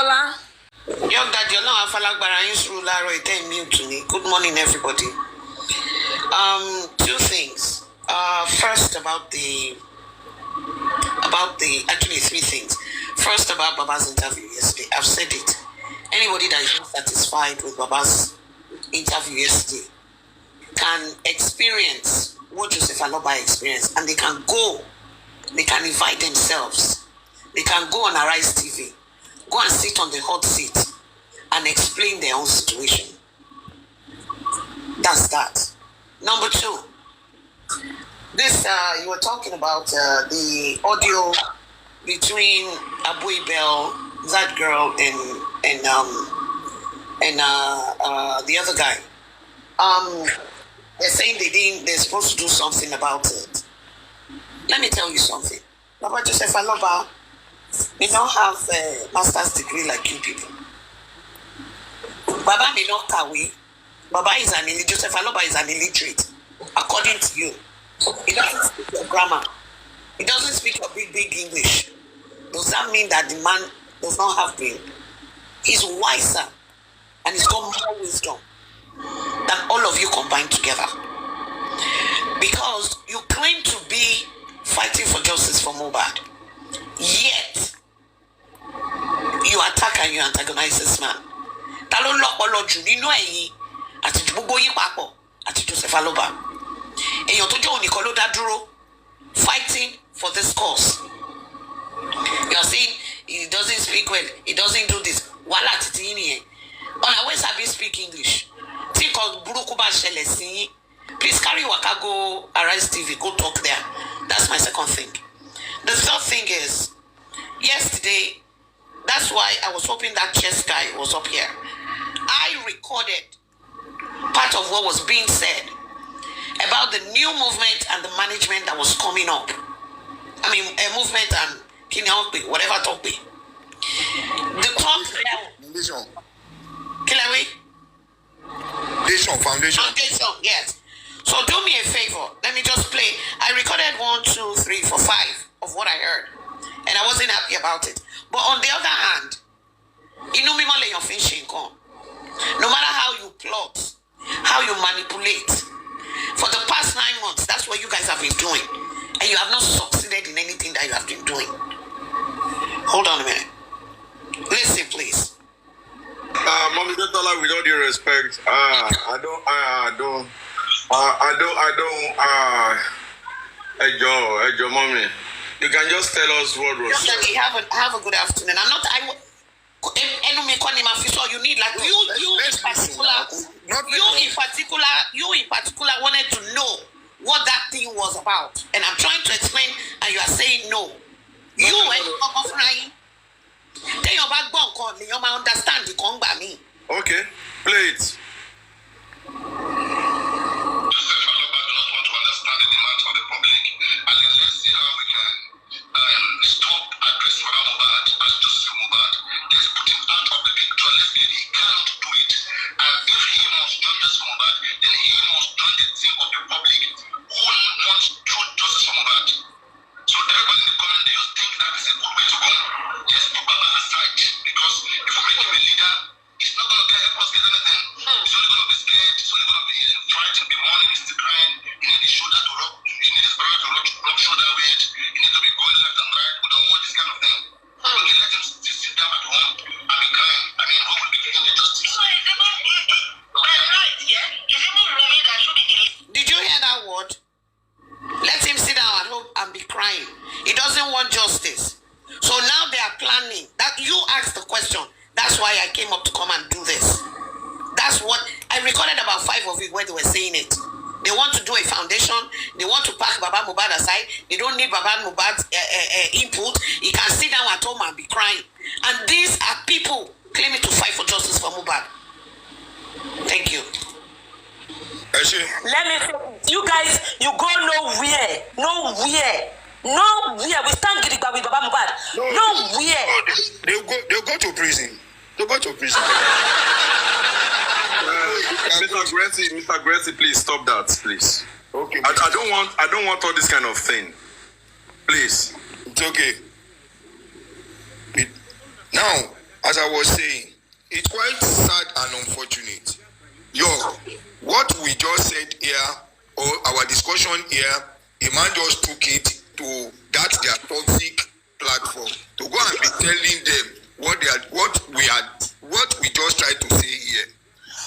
Hola. Young Dad, you're not mute to me. Good morning, everybody. Two things. First actually three things. First about Baba's interview yesterday. I've said it. Anybody that is not satisfied with Baba's interview yesterday can experience what Joseph Aloba experienced, and they can invite themselves. They can go on Arise TV, go and sit on the hot seat and explain their own situation. That's that. Number two, this you were talking about the audio between Abu Bell, that girl, and the other guy. They're saying they're supposed to do something about it. Let me tell you something. Baba Joseph Aloba, they don't have a master's degree like you people. Baba may not kawi. Joseph Aloba is an illiterate, according to you. He doesn't speak your grammar. He doesn't speak your big English. Does that mean that the man does not have brain? He's wiser and he's got more wisdom than all of you combined together. Because you claim to be fighting for justice for Mohbad, yet you attack and you antagonize this man. Joseph Aloba. Fighting for this cause. You are saying he doesn't speak well, he doesn't do this. Always have you speak English. Please carry waka go Arise TV, go talk there. That's my second thing. The third thing is, yesterday, that's why I was hoping that chess guy was up here. I recorded part of what was being said about the new movement and the management that was coming up. I mean, a movement and whatever topic. The top level. Foundation, yes. So do me a favor. Let me just play. I recorded 1, 2, 3, 4, 5 of what I heard, and I wasn't happy about it. But on the other hand, no matter how you plot, how you manipulate, for the past 9 months, that's what you guys have been doing, and you have not succeeded in anything that you have been doing. Hold on a minute. Listen, please. Mommy Adetola, with all due respect, Ejo, mommy, you can just tell us what was. Have a good afternoon. You need like you in particular wanted to know what that thing was about, and I'm trying to explain, and you are saying no. You and offering. Then your backbone call me. You might understand the con by me. Okay, play it. Did you hear that word? Let him sit down at home and be crying. He doesn't want justice. So now they are planning. That you asked the question. That's why I came up to come and do this. That's what I recorded about 5 of it where they were saying it. They want to do a foundation. They want to pack Baba Mohbad aside. They don't need Baba Mohbad's input. He can sit down at home and be crying. And these are people claiming to fight for justice for Mohbad. Thank you. Let me say, you guys, you go nowhere. We stand Gidigba with Baba Mohbad. Nowhere. They'll go to prison. Mr. Gracie, please stop that, please. Okay. I don't want all this kind of thing. Please. It's okay. Now, as I was saying, it's quite sad and unfortunate. What we just said here, or our discussion here, a man just took it to that their toxic platform to go and be telling them what we just tried to say here.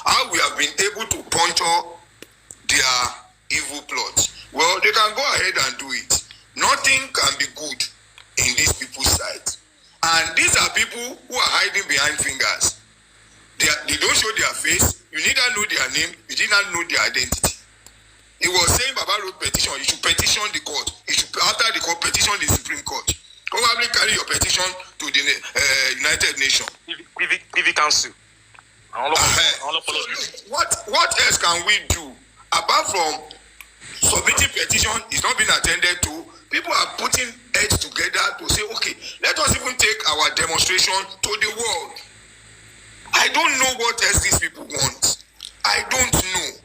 How we have been able to puncture their evil plots. Well, they can go ahead and do it. Nothing can be good in these people's sight. And these are people who are hiding behind fingers. They don't show their face. You neither know their name. You did not know their identity. He was saying Baba wrote petition. You should petition the court. You should, after the court, petition the Supreme Court. Probably carry your petition to the United Nations. PV Council. What else can we do apart from submitting petition is not being attended to? People are putting heads together to say, okay, let us even take our demonstration to the world. I don't know what else these people want. I don't know.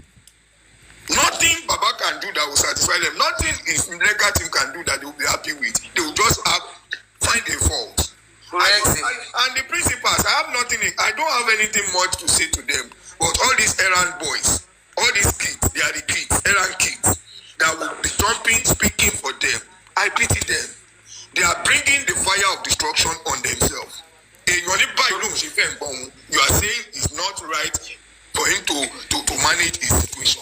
Nothing Baba can do that will satisfy them. Nothing his legal team can do that they will be happy with. They will just find a fault. And the principals, I have nothing. I don't have anything much to say to them. But all these errand boys, all these kids, they are the kids, errand kids that will be jumping, speaking for them. I pity them. They are bringing the fire of destruction on themselves. You are saying it's not right for him to manage his situation.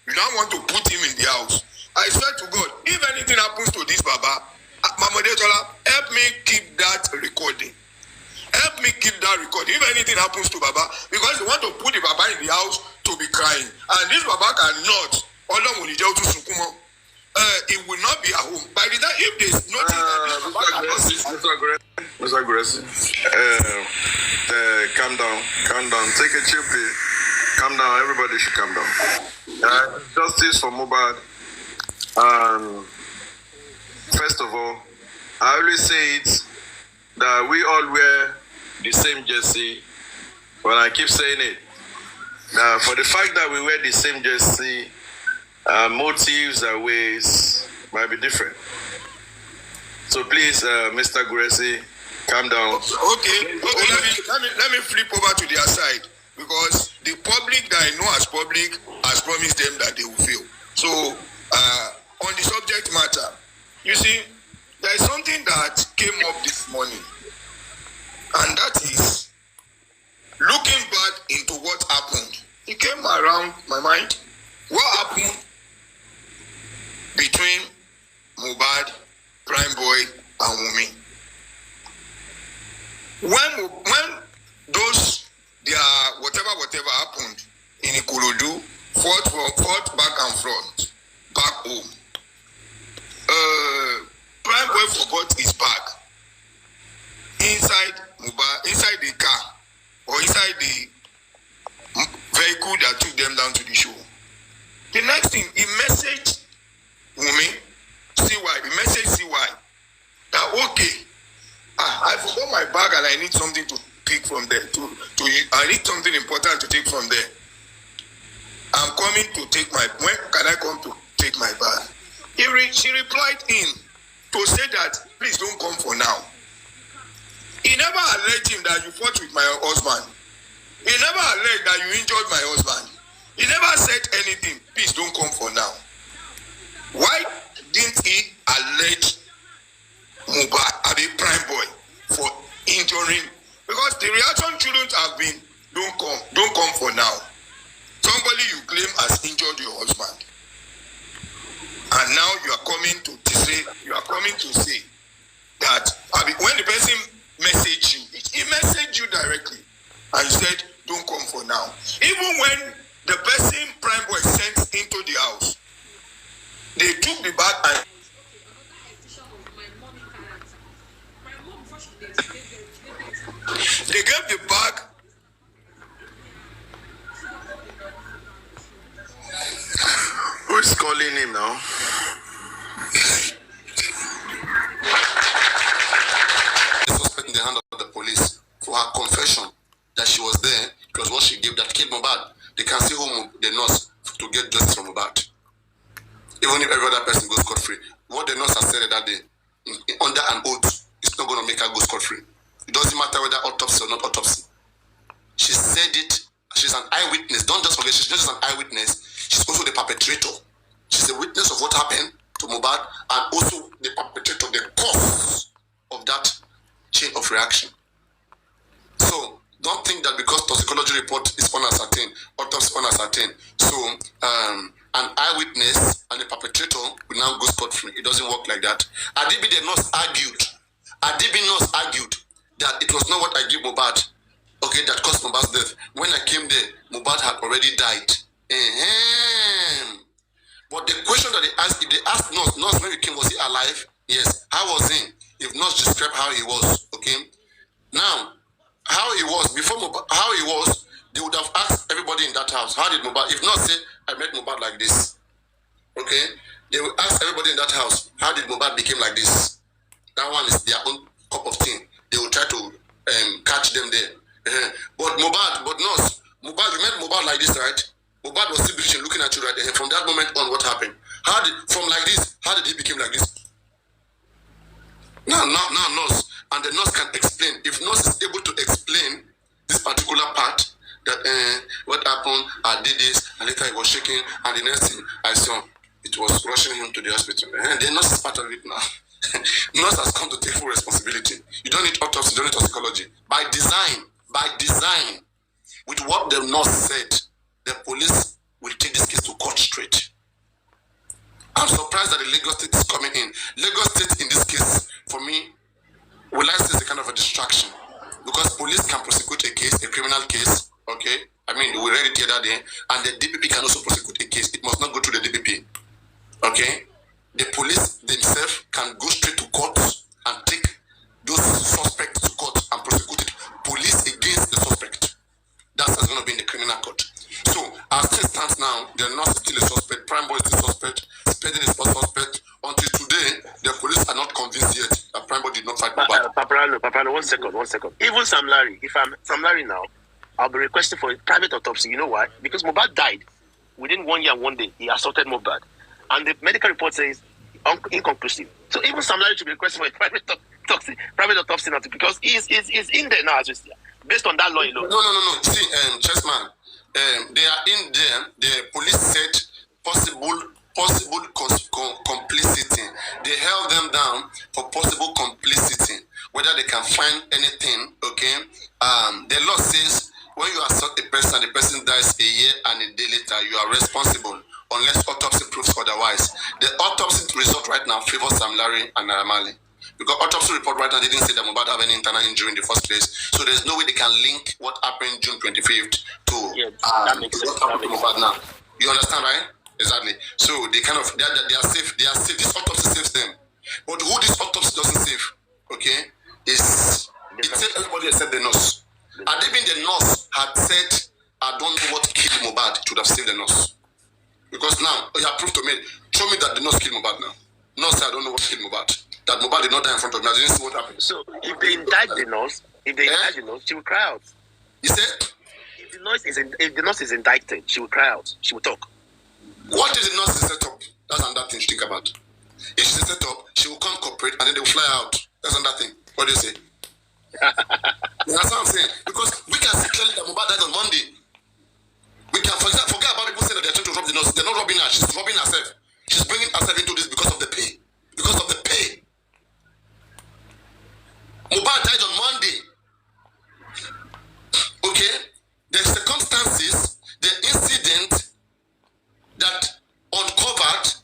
You don't want to put him in the house. I swear to God, if anything happens to this Baba, Mama Adetola, help me keep that recording. Help me keep that recording. If anything happens to Baba, because they want to put the Baba in the house to be crying. And this Baba cannot. It will not be at home. By the time, if there's nothing Mr. Aggressive, calm down. Take a chill pill. Calm down. Everybody should calm down. Justice for Mohbad. First of all, I always say it that we all wear the same jersey. Well, I keep saying it. For the fact that we wear the same jersey, motives and ways might be different. So please, Mr. Guresi, calm down. Okay. Let me flip over to their side, because the public that I know as public has promised them that they will fail. So on the subject matter, you see, there is something that came up this morning, and that is looking back into what happened. It came around my mind. What happened between Mohbad, Prime Boy, and Wunmi? When those their whatever happened in Ikorodu, fought back and front, back home. Prime Boy forgot his bag inside Mohbad, inside the car or inside the vehicle that took them down to the show. The next thing, he messaged Wunmi, CY, he messaged CY that okay, I forgot my bag and I need something to take from there. I need something important to take from there. I'm coming to take when can I come to take my bag? She replied in to say that please don't come for now. He never alleged him that you fought with my husband. He never alleged that you injured my husband. He never said anything. Please don't come for now. Why didn't he allege Mohbad, Prime Boy, for injuring? Because the reaction shouldn't have been, don't come for now. Somebody you claim has injured your husband. And now you are coming to say that when the person messaged you, he messaged you directly and you said, don't come for now. Even when the person Prime Boy sent into the house, they took the bag and they gave the bag. Who is calling him now? Suspect in the hand of the police for her confession that she was there. It was what she gave that killed Mohbad. They can see whom the nurse to get justice from Mohbad. Even if every other person goes scot-free. What the nurse has said that day, under an oath, it's not going to make her go scot-free. It doesn't matter whether autopsy or not autopsy. She said it. She's an eyewitness. Don't just forget, she's not just an eyewitness. She's also the perpetrator. She's a witness of what happened to Mohbad and also the perpetrator, the cause of that chain of reaction. So don't think that because toxicology report is unascertained, autopsy unascertained, so an eyewitness and the perpetrator will now go scot-free. It doesn't work like that. Adibi the nurse argued that it was not what I give Mohbad, okay, that caused Mohbad's death. When I came there, Mohbad had already died. But the question that they asked, if they asked nurse when he came, was he alive? Yes. How was he? If nurse described how he was, okay? Now, how he was, before Mohbad, how he was, they would have asked everybody in that house, how did Mohbad, if not say, I met Mohbad like this, okay? They will ask everybody in that house, how did Mohbad become like this? That one is their own cup of tea. They will try to catch them there. But nurse, Mohbad, you met Mohbad like this, right? Mohbad was still breathing, looking at you right there. From that moment on, what happened? From like this, how did he become like this? Now, nurse, and the nurse can explain. If nurse is able to explain this particular part, that what happened, I did this, and later he was shaking, and the next thing I saw, it was rushing him to the hospital. And the nurse is part of it now. Nurse has come to take full responsibility. You don't need autopsy, you don't need toxicology. By design, with what the nurse said, the police will take this case to court straight. I'm surprised that the Lagos State is coming in. Lagos State in this case, for me, will I say is a kind of a distraction. Because police can prosecute a case, a criminal case, okay? I mean, we read it the other day, and the DPP can also prosecute a case. It must not go through the DPP, okay? The police themselves can go straight to court and take those suspects to court and prosecute it. Police against the suspect. That's going to be in the criminal court. So, as it stands now, they're not still a suspect. Prime boy is the suspect. Spending is not suspect. Until today, the police are not convinced yet that Prime boy did not fight Mohbad. Paparano, one second. Even Sam Larry, if I'm Sam Larry now, I'll be requesting for a private autopsy. You know why? Because Mohbad died within 1 year and 1 day. He assaulted Mohbad. And the medical report says inconclusive. So even Sam Larry should be requesting for a private autopsy now, because he's in there now, as we see, based on that law alone. No. See, Chessman, they are in there. The police said possible complicity. They held them down for possible complicity. Whether they can find anything, okay? The law says when you assault a person, the person dies a year and a day later, you are responsible unless autopsy proves otherwise. The autopsy result right now favors Sam Larry and Naramali. Because autopsy report right now didn't say that Mohbad have any internal injury in the first place. So there's no way they can link what happened June 25th to that makes sense. what happened to Mohbad now. You understand, right? Exactly. So they kind of, they are safe. They are safe. This autopsy saves them. But who this autopsy doesn't save, okay, is it said everybody except the nurse. Had they been the nurse had said, I don't know what killed Mohbad, it would have saved the nurse. Because now, you have proved to me, show me that the nurse killed Mohbad now. Nurse said, I don't know what killed Mohbad. That Mohbad did not die in front of me. I didn't see what happened. So if they indict the nurse, she will cry out. You said? If the nurse is indicted, she will cry out. She will talk. What is the nurse set up? That's another thing to think about. If she's set up, she will come cooperate and then they will fly out. That's another thing. What do you say? You understand what I'm saying? Because we can see clearly that Mohbad died on Monday. We can forget about people saying that they're trying to rob the nurse. They're not robbing her. She's robbing herself. She's bringing herself into this because of the pay. Because of the pay. Mohbad died on Monday. Okay? The circumstances, the incident that uncovered,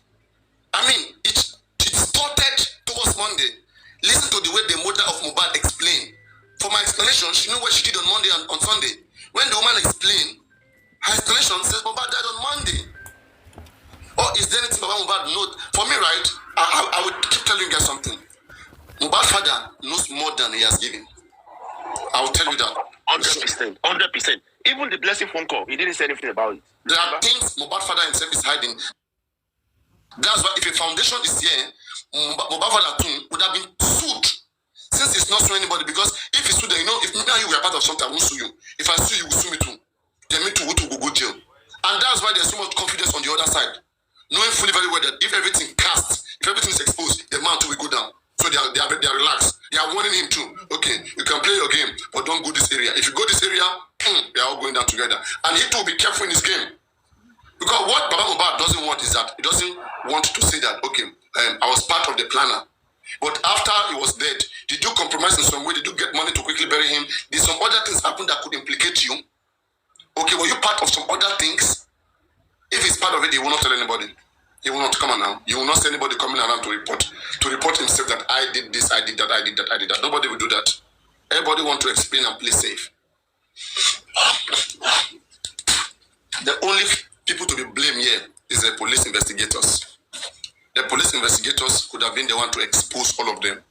I mean, it started towards Monday. Listen to the way the mother of Mohbad explained. For my explanation, she knew what she did on Monday and on Sunday. When the woman explained, her explanation says Mohbad died on Monday. Or is there anything about Mohbad? No. For me, right, I would keep telling you guys something. Mohbad's father knows more than he has given. I will tell you that. 100%. 100%. Even the blessing phone call, he didn't say anything about it. There are things Mohbad's father himself is hiding. That's why if a foundation is here, Mohbad's father too would have been sued. Since it's not suing anybody, because if it's sued, you know, if me and you were part of something, I won't sue you. If I sue you, will sue me too. Then me too will go jail. And that's why there's so much confidence on the other side. Knowing fully very well that if everything casts, if everything is exposed, the man too will go down. So they are relaxed. They are warning him too. Okay, you can play your game, but don't go this area. If you go this area, they are all going down together. And he too will be careful in his game. Because what Baba Mohbad doesn't want is that he doesn't want to say that, okay, I was part of the planner. But after he was dead, did you compromise in some way? Did you get money to quickly bury him? Did some other things happen that could implicate you? Okay, were you part of some other things? If he's part of it, he will not tell anybody. He will not come on now. You will not see anybody coming around to report himself that I did this, I did that, I did that, I did that. Nobody will do that. Everybody want to explain and play safe. The only people to be blamed here is the police investigators. The police investigators could have been the one to expose all of them.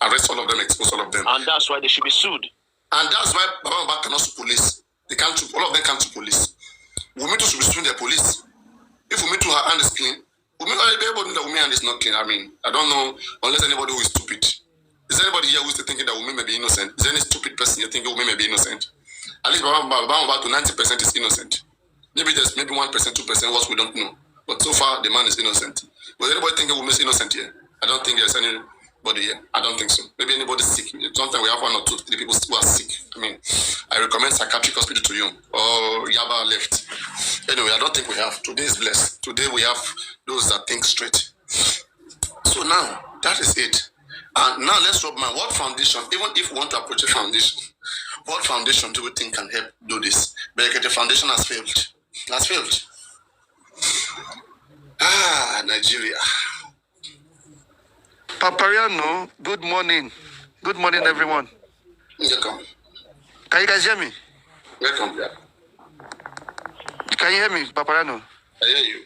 Arrest all of them, expose all of them. And that's why they should be sued. And that's why Baba Mohbad cannot sue police. They can't sue, all of them can't sue police. Wunmi should be suing the police. If Wunmi her hand is clean, everybody know that Wunmi hand is not clean. I mean, I don't know, unless anybody who is stupid. Is anybody here who is thinking that Wunmi may be innocent? Is there any stupid person you think Wunmi may be innocent? At least Baba Mohbad to 90% is innocent. Maybe there's 1%, 2% what we don't know. But so far, the man is innocent. Was anybody thinking Wunmi is innocent here? I don't think there's anybody here. I don't think so. Maybe anybody's sick. Sometimes we have 1 or 2, 3 people who are sick. I mean, I recommend psychiatric hospital to you. Or Yaba left. Anyway, I don't think we have. Today is blessed. Today we have those that think straight. So now, that is it. And now let's rub my what foundation, even if we want to approach a foundation, what foundation do we think can help do this? But the foundation has failed. Has failed. Nigeria. Papariano, good morning. Good morning, everyone. Welcome. Can you guys hear me? Welcome, yeah. Can you hear me, Papariano? I hear you.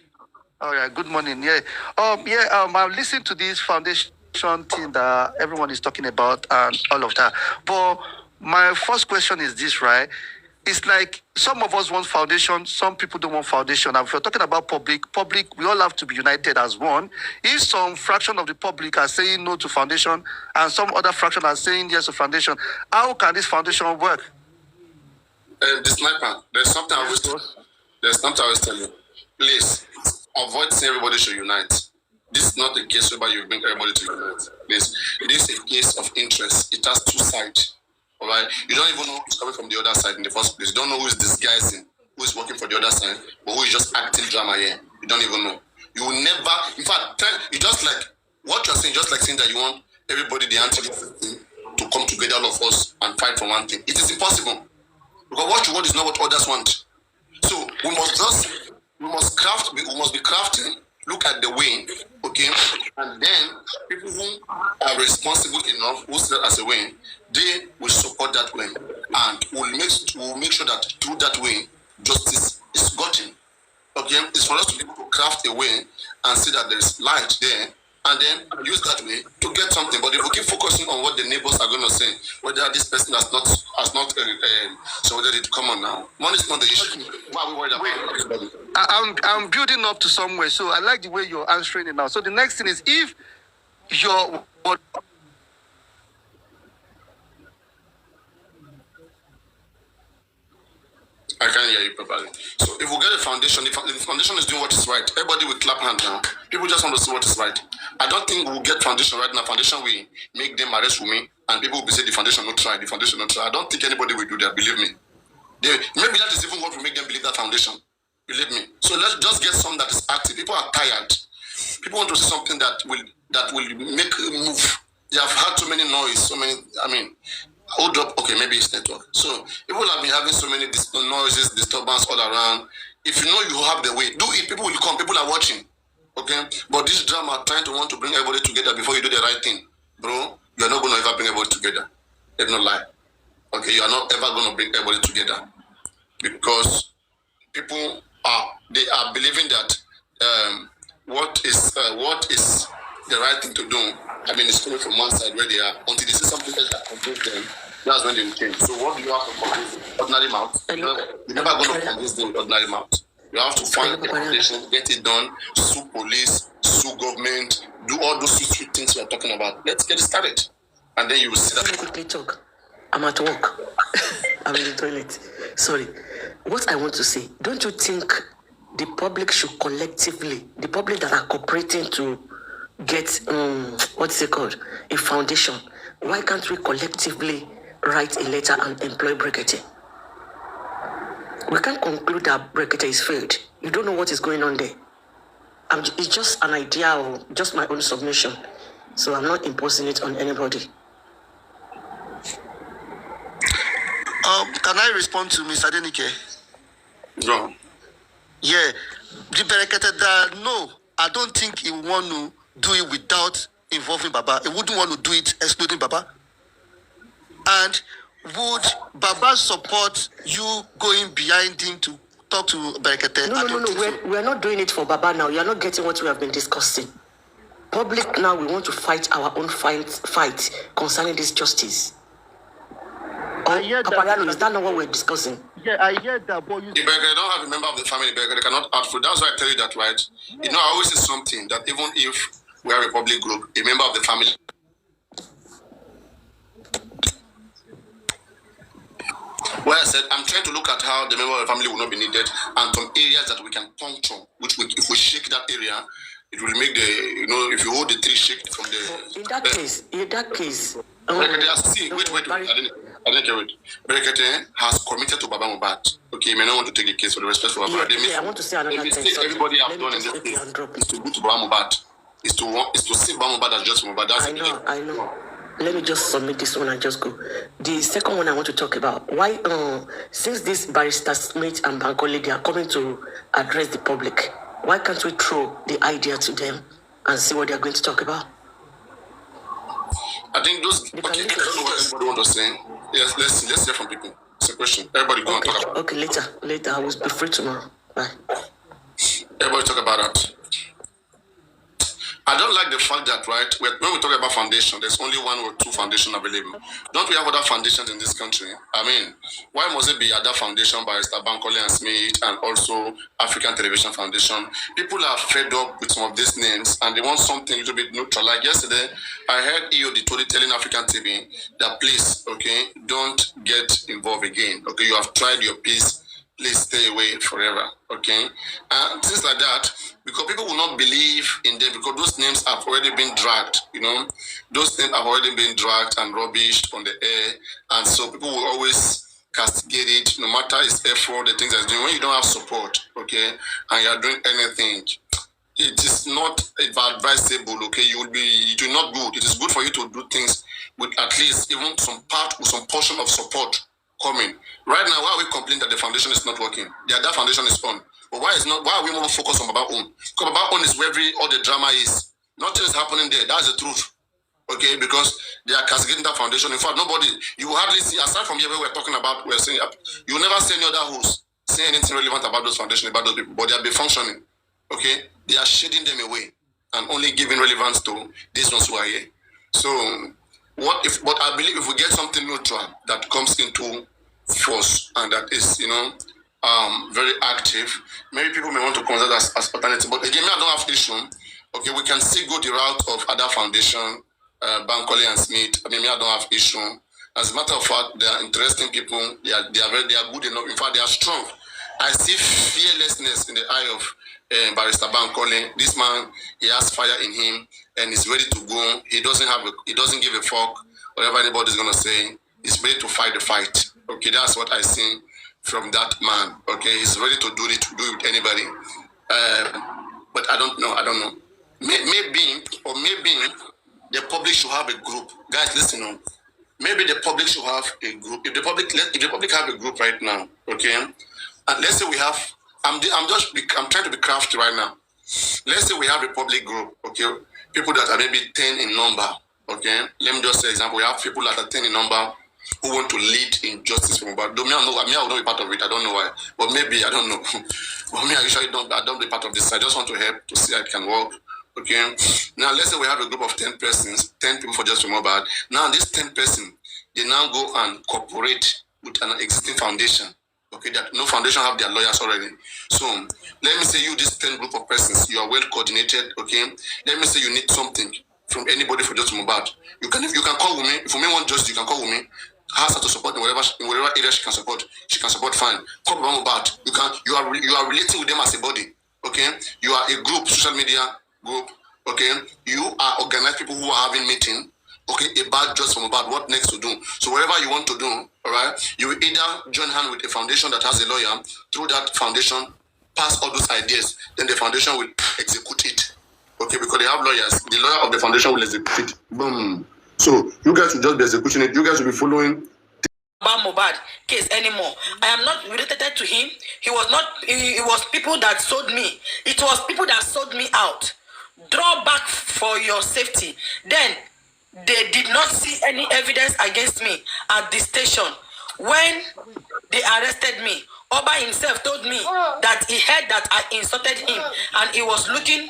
All right, good morning. Yeah. I'm listening to this foundation thing that everyone is talking about and all of that. But my first question is this, right? It's like some of us want foundation, some people don't want foundation. And if you're talking about public, we all have to be united as one. If some fraction of the public are saying no to foundation and some other fraction are saying yes to foundation, how can this foundation work? The sniper, there's something I always tell you. Please, avoid saying everybody should unite. This is not a case where you bring everybody to unite. Please, it is a case of interest. It has 2 sides. All right, you don't even know who's coming from the other side in the first place. You don't know who is disguising, who is working for the other side, but who is just acting drama here. You don't even know. You will never, in fact, you just like what you're saying, just like saying that you want everybody, the anti-thing, to come together, all of us, and fight for one thing. It is impossible. Because what you want is not what others want. So we must be crafting, look at the way, okay, and then people who are responsible enough, who see that as a way, they will support that way, and will make sure that through that way, justice is gotten. Okay, it's for us to be able to craft a way and see that there is light there, and then use that way to get something. But if we keep focusing on what the neighbors are going to say, whether this person has not so whether it come on now, money is not the issue. Why are we worried about it? I'm building up to somewhere, so I like the way you're answering it now. So the next thing is, if your I can't hear you properly. So if we get a foundation, if the foundation is doing what is right, everybody will clap hands now. People just want to see what is right. I don't think we'll get foundation right now. Foundation will make them arrest Wunmi, and people will be saying the foundation not try, the foundation not try. I don't think anybody will do that, believe me. Maybe that is even what will make them believe that foundation. Believe me. So let's just get some that is active. People are tired. People want to see something that will make a move. They have had so many noise, hold up, okay, maybe it's network. So people have been having so many noises, disturbance all around. If you know you have the way, do it. People will come. People are watching. Okay? But this drama trying to want to bring everybody together before you do the right thing. Bro, you're not going to ever bring everybody together. Let no lie. Okay, you are not ever going to bring everybody together. Because people are believing that what is the right thing to do. It's coming from one side where they are. Until they see something else that convinces them, that's when they will change. So what do you have to convince them? Ordinary mouth. You're never going to convince them with ordinary mouth. You have to find the foundation, get it done, sue police, sue government, do all those sweet things we are talking about. Let's get it started. And then you will see that. Let me quickly talk. I'm at work. I'm in the toilet. Sorry. What I want to say, don't you think the public should collectively, the public that are cooperating to get what's it called? A foundation. Why can't we collectively write a letter and employ Brekete? We can't conclude that Brekete is failed. You don't know what is going on there. It's just an idea or just my own submission. So I'm not imposing it on anybody. Can I respond to Mr. Adenike? No. Yeah, the Berekete that no, I don't think he want to do it without involving Baba. He wouldn't want to do it excluding Baba. And would Baba support you going behind him to talk to Berekete? No. We're not doing it for Baba now. You're not getting what we have been discussing. Public now, we want to fight our own fight concerning this justice. Papayano, is that not what we're discussing? Yeah, I hear that, but you... If Berekete don't have a member of the family, Berekete cannot act for. That's why I tell you that, right? You know, I always say something that even if we are a public group, a member of the family. Well, I said, I'm trying to look at how the member of the family will not be needed and some areas that we can puncture, which if we shake that area, it will make the, you know, if you hold the tree shake from the... In that case... Berekete has, see, wait. I didn't get it. Berekete has committed to Baba Mohbad. Okay, you may not want to take the case for the respect for Baba. Yeah, I want to say another thing. Everybody have done in this case is to go to Baba Mohbad. Is to see Baba Mohbad as just Mohbad. That's I know. Let me just submit this one and just go. The second one I want to talk about. Why, since this Barrister Smith and Bankole, they are coming to address the public, why can't we throw the idea to them and see what they are going to talk about? I think those... Okay, I don't know what everybody wants to say. Yes, let's hear from people. It's a question. Everybody go and talk about it. Okay, later. I will be free tomorrow. Bye. Everybody talk about that. I don't like the fact that, right, when we talk about foundation, there's only one or two foundations available. Don't we have other foundations in this country? I mean, why must it be other foundation by Mr. Bankole and Smith and also African Television Foundation? People are fed up with some of these names and they want something a little bit neutral. Like yesterday, I heard Adetola telling African TV that please, okay, don't get involved again. Okay, you have tried your piece. Please stay away forever, okay? And things like that, because people will not believe in them because those names have already been dragged, you know? Those names have already been dragged and rubbished on the air, and so people will always castigate it, no matter its effort, the things that's doing. When you don't have support, okay, and you're doing anything, it is not advisable, okay? It will not good. It is good for you to do things with at least even some portion of support coming. Right now, why are we complaining that the foundation is not working? The other foundation is on. But why are we more focused on Baba own? Because Baba own is where all the drama is. Nothing is happening there. That's the truth. Okay, because they are castigating that foundation. In fact, you will hardly see, aside from here where we're talking about, we're saying, you will never see any other host say anything relevant about those foundations, about those people, but they are be functioning. Okay? They are shading them away and only giving relevance to these ones who are here. So, but I believe if we get something neutral that comes into force and that is, very active, maybe people may want to consider that as alternative. But again, I don't have issue. Okay, we can still go the route of other foundation, Bankole and Smith. I don't have issue. As a matter of fact, they are interesting people. They are good enough. In fact, they are strong. I see fearlessness in the eye of Barrister Bankole. This man, he has fire in him and he's ready to go. He doesn't give a fuck whatever anybody's gonna say. He's ready to fight the fight. Okay, that's what I see from that man. Okay, he's ready to do it with anybody. But I don't know. Maybe the public should have a group. Guys, listen on. Maybe the public should have a group. If the public have a group right now, okay, and let's say we have, I'm trying to be crafty right now. Let's say we have a public group, okay, people that are maybe 10 in number, okay. Let me just say example. We have people that are 10 in number who want to lead in justice for Mohbad. I will not be part of it. I don't know why, but maybe I don't know. But me, I usually don't be part of this. I just want to help to see how it can work. Okay. Now let's say we have a group of 10 persons, 10 people for justice for Mohbad. Now these 10 persons, they now go and cooperate with an existing foundation. Okay, that no foundation have their lawyers already. So let me say these 10 group of persons, you are well coordinated. Okay. Let me say you need something from anybody for justice for Mohbad. You can call Wunmi. If Wunmi want justice, you can call Wunmi. Ask her to support in whatever area she can support. She can support fine. Call Mohbad. You are relating with them as a body. Okay, you are a group, social media group, okay, you are organized people who are having meeting, okay, about just from about what next to do. So whatever you want to do, all right, you will either join hand with a foundation that has a lawyer. Through that foundation, pass all those ideas. Then the foundation will execute it. Okay, because they have lawyers. The lawyer of the foundation will execute it. Boom. So you guys will just be executing it. You guys will be following about Mohbad case anymore. I am not related to him. He was not. It was people that sold me. It was people that sold me out. Draw back for your safety. Then they did not see any evidence against me at the station when they arrested me. Oba himself told me that he heard that I insulted him and he was looking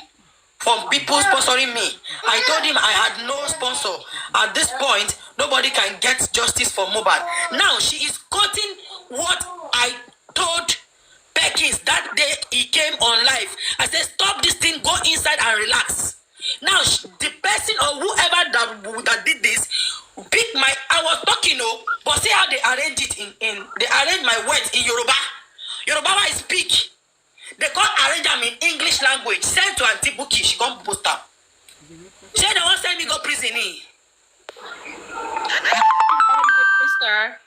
from people sponsoring me. I told him I had no sponsor. At this point, nobody can get justice for Mohbad. Now she is quoting what I told Perkins that day he came on live. I said, stop this thing, go inside and relax. Now the person or whoever that did this, pick my, I was talking, but see how they arrange it in they arrange my words in Yoruba. Yoruba I speak. They can't arrange them in English language. Send to Auntie Buki, she can't post up. She don't want to send me go prison. Sister.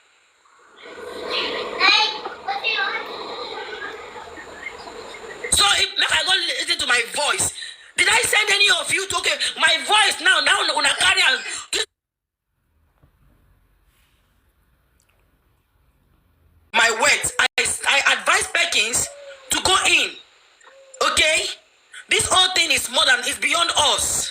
So if I go listen to my voice, did I send any of you to okay? My voice now una carry on. My words. I advise Perkins to go in. Okay? This whole thing is more than is beyond us.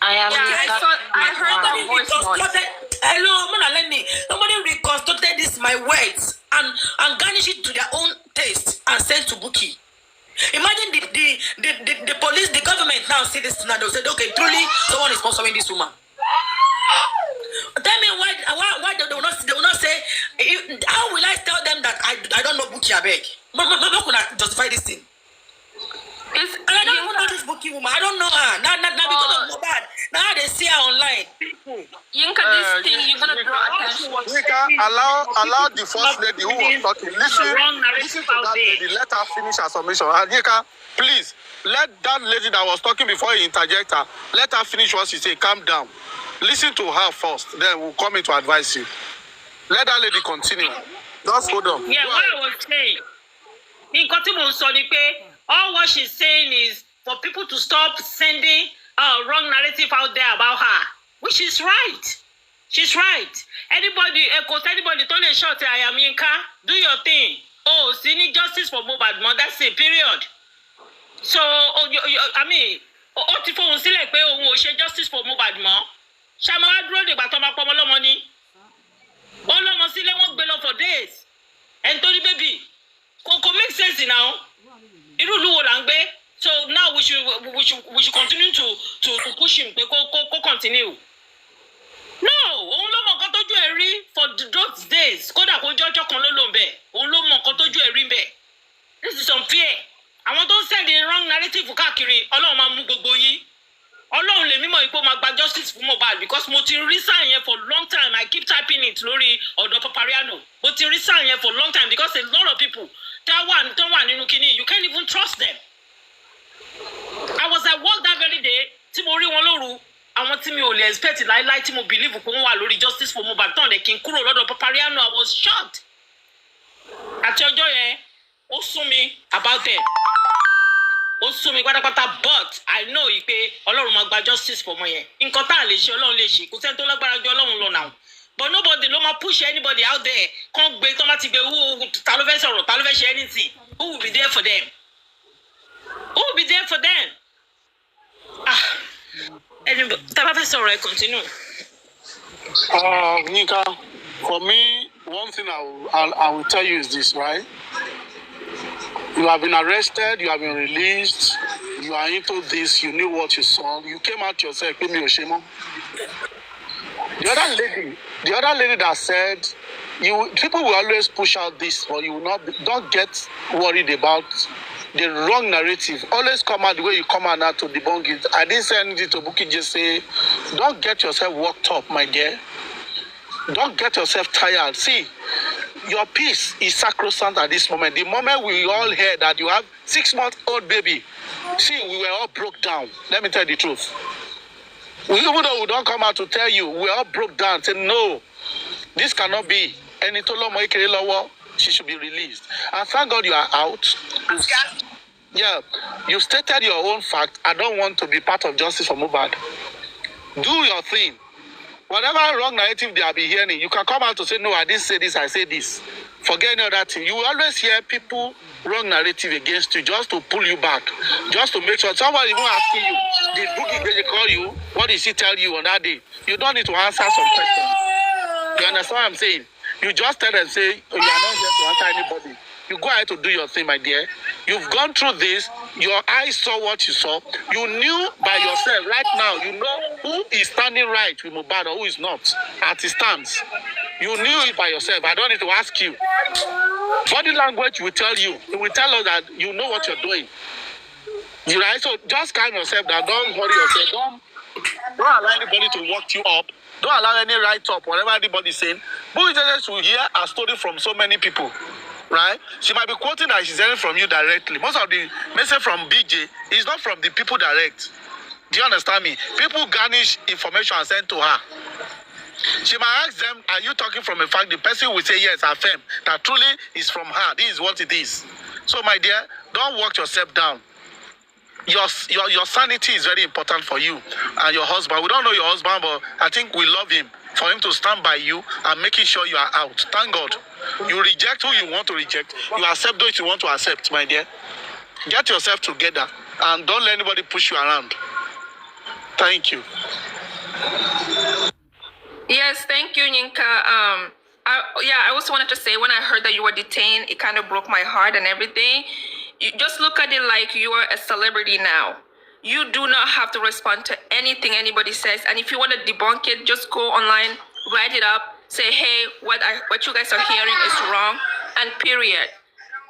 I am. I heard that reconstructed. Hello, Mona, let me. Somebody reconstructed this my words and garnish it to their own taste and sent to Buki. Imagine the police, the government now see this now. They said, okay, truly someone is sponsoring this woman. Tell me why they will not say. How will I tell them that I don't know Buki Abeg? How can I justify this thing? I don't know this Buki woman. I don't know her. Now because of Mohbad. Now they see her online. Yinka, this thing you're gonna draw attention. Yinka, allow the first lady who was talking. Listen to that lady. Let her finish her submission. And Yinka, please let that lady that was talking before you interject her. Let her finish what she said. Calm down. Listen to her first. Then we'll come in to advise you. Let that lady continue. Just hold on. Yeah, what I was saying. All what she's saying is for people to stop sending wrong narrative out there about her, which is right. She's right. Anybody told a short, I am Yinka, do your thing. Oh, see, need justice for Mohbad, that's it, period. So, I mean, Otifo still like justice for Mohbad, Shama drone the Batoma Pomolo money. All of us won't be for days. And Tony baby, Coco makes sense now. So now we should continue to push him. Go continue. No, for those days. This is unfair. I want to send the wrong narrative for Kakiri. Ọlọ́run lè mímọ̀ ipò máa gba justice fún Mohbad because mo ti rí sign yẹn for long time. I keep typing it lórí ọ̀dọ̀ Papariano. Mo ti rí sign yẹn for long time because a lot of people don't want nínú kíní. You can't even trust them. I was at work that very day. Tí mo rí wọn lóru. Àwọn tí mi ò lè expect láíláí tí mo believe pé wọ́n wà lórí justice for Mohbad tán lè kí n kúrò lọ́dọ̀ Papariano. I was shocked. Àti ọjọ́ yẹn, ó sún mi about them. But I know pé Ọlọ́run máa gba justice for ọmọ yẹn. Nǹkan tá a lè ṣe Ọlọ́run lè ṣe. Kò sẹ́ni tó lágbára ju Ọlọ́run lọ now. But nobody ló máa push anybody out there. Kàn gbé tó má ti gbé ta ló fẹ́ sọ̀rọ̀, ta ló fẹ́ ṣe anything. Who will be there for them? Who will be there for them? Tá bá fẹ́ sọ̀rọ̀ ẹ continue. Yinka, for me, one thing I will tell you is this, right? You have been arrested, you have been released, you are into this, you knew what you saw, you came out yourself, The other lady that said, people will always push out this, but you will not, don't get worried about the wrong narrative. Always come out the way you come out now to debunk it. I didn't say anything to Buki, just say, don't get yourself worked up, my dear. Don't get yourself tired. See, your peace is sacrosanct at this moment. The moment we all heard that you have 6-month-old baby, see, we were all broke down. Let me tell you the truth. Even though we don't come out to tell you, we all broke down. Say, no, this cannot be. She should be released. And thank God you are out. Yeah, you stated your own fact. I don't want to be part of justice for Mohbad. Do your thing. Whatever wrong narrative they have been hearing, you can come out to say, no, I didn't say this, I say this. Forget any other thing. You will always hear people wrong narrative against you just to pull you back, just to make sure somebody even asking you, did Boogie they call you? What did she tell you on that day? You don't need to answer some questions. You understand what I'm saying? You just tell them, say, oh, you are not here to answer anybody. You go ahead to do your thing, my dear. You've gone through this. Your eyes saw what you saw. You knew by yourself. Right now, you know who is standing right with Mohbad or who is not at his stance. You knew it by yourself. I don't need to ask you. Body language will tell you. It will tell us that you know what you're doing. You right? So just calm yourself down. Don't worry yourself. Don't allow anybody to walk you up. Don't allow any write-up, whatever anybody's saying. But just will hear a story from so many people. Right? She might be quoting that she's hearing from you directly. Most of the message from BJ is not from the people direct. Do you understand me? People garnish information and send to her. She might ask them, are you talking from a fact? The person will say, yes, affirm that truly is from her. This is what it is. So, my dear, don't walk yourself down. Your sanity is very important for you and your husband. We don't know your husband, but I think we love him. For him to stand by you and making sure you are out. Thank God. You reject who you want to reject. You accept those you want to accept, my dear. Get yourself together and don't let anybody push you around. Thank you. Yes, thank you, Yinka. I also wanted to say, when I heard that you were detained, it kind of broke my heart and everything. You just look at it like you are a celebrity now. You do not have to respond to anything anybody says. And if you want to debunk it, just go online, write it up, say, hey, what you guys are hearing is wrong, and period.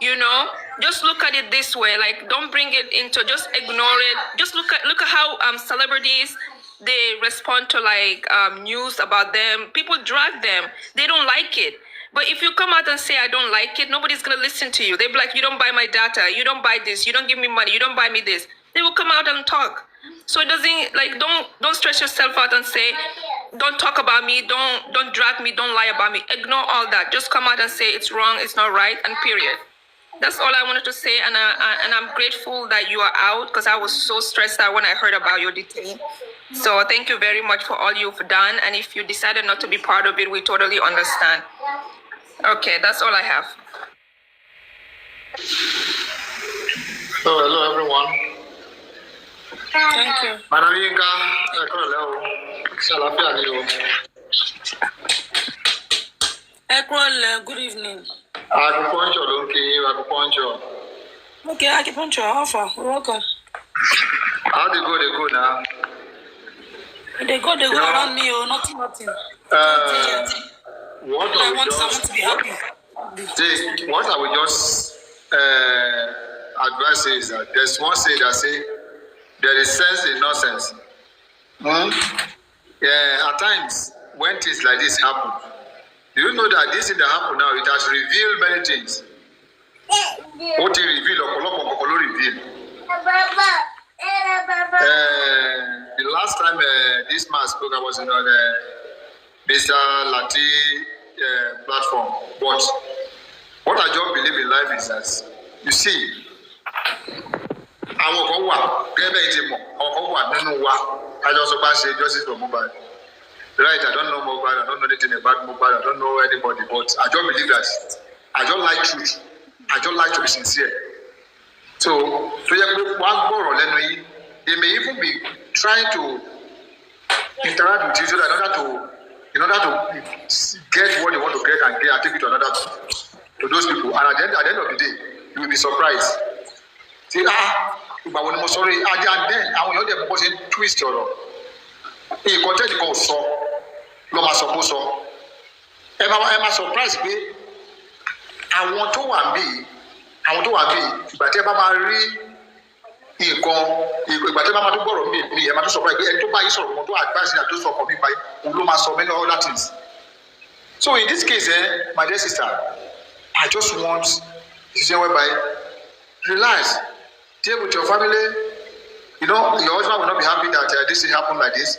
You know, just look at it this way. Like, don't bring it into, just ignore it. Just look at how celebrities, they respond to like news about them. People drag them. They don't like it. But if you come out and say, I don't like it, nobody's going to listen to you. They'll be like, you don't buy my data. You don't buy this. You don't give me money. You don't buy me this. They will come out and talk. So it doesn't, like, don't stress yourself out and say, don't talk about me, don't drag me, don't lie about me. Ignore all that. Just come out and say it's wrong, it's not right, and period. That's all I wanted to say, and I'm grateful that you are out, because I was so stressed out when I heard about your detain. So thank you very much for all you've done, and if you decided not to be part of it, we totally understand. Okay, that's all I have. Hello everyone. Thank you. Madam Yinka, Good evening. Acupuncture, don't kill acupuncture. Okay, acupuncture, how far? Welcome. How they go now? They go around me, or nothing. What I want someone to be happy. What I would just advise is that there's one say that say there is sense in nonsense. Yeah, at times when things like this happen, do you know that this thing that happened now, it has revealed many things. What it revealed, or revealed. The last time this man spoke, I was on Mr. Lati platform. But what I just believe in life is that, you see, I just say justice for Mohbad. Right, I don't know Mohbad, I don't know anything about Mohbad, I don't know anybody, but I just believe that I don't like truth. I don't like to be sincere. So they may even be trying to interact with each other in order to get what they want to get and take it to those people. And at the end of the day, you will be surprised. See, but when I'm sorry, and then I will not twist your content go so long as supposed so. Am I surprised? I want to be, but if I'm surprised, so in this case, my dear sister, I just want a situation whereby relax, deal with your family. You know, your husband will not be happy that this thing happened like this.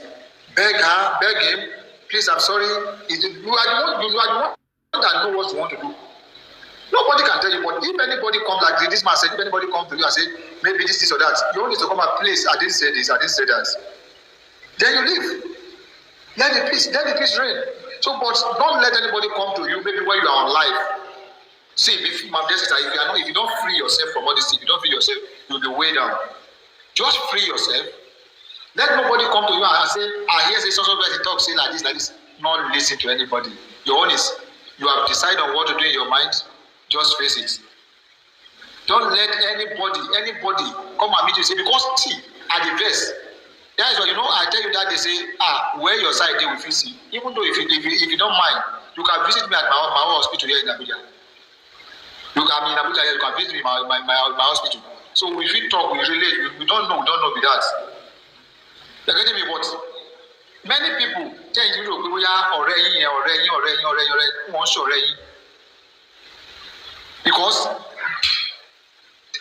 Beg her, beg him, please, I'm sorry. You are the one that know what you want to do. Nobody can tell you, but if anybody comes like this man said, if anybody comes to you and say, maybe this or that, you only need to come and please, I didn't say this, I didn't say that. Then you leave. Let the peace reign. So, but don't let anybody come to you, maybe when you are on live. See, if you don't free yourself from all this, if you don't free yourself, you'll be way down. Just free yourself. Let nobody come to you and say, here's this also guy talk, say like this. Not listen to anybody. Your own is, you have decided on what to do in your mind, just face it. Don't let anybody come and meet you, say, because see, at the best, that is why, you know, I tell you that they say, where your side they will feel see. Even though if you don't mind, you can visit me at my own hospital here in Abuja. You can visit me in my hospital. So if we talk, we relate, we don't know with that. You're getting me? What? Many people tell you, we are already, because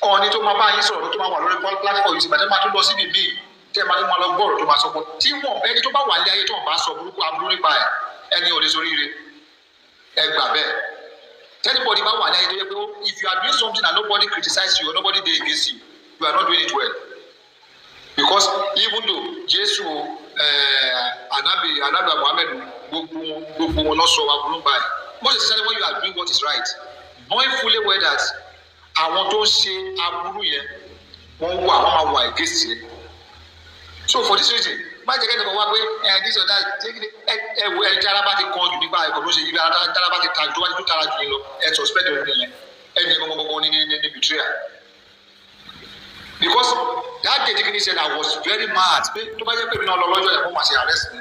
on it, my buying so to my platform, you see, but I'm not going to see me. Tell my mother, borrow to my support. Team one, any to my one day to pass or group, I'm running by any of this already. Tell anybody about one day, if you are doing something and nobody criticizes you or nobody did against you, you are not doing it well. Because even though Jesus, Anabi Muhammad, most especially when you are doing what is right, knowing fully well that I want to say Aburu one against you. So for this reason, by the end of the work, this or that, Tarabati called you by Corrosion, you are Tarabati tag, do I do Tarabino, and suspect any betrayal. Because that day, said I was very mad. To my people, no longer arrest me.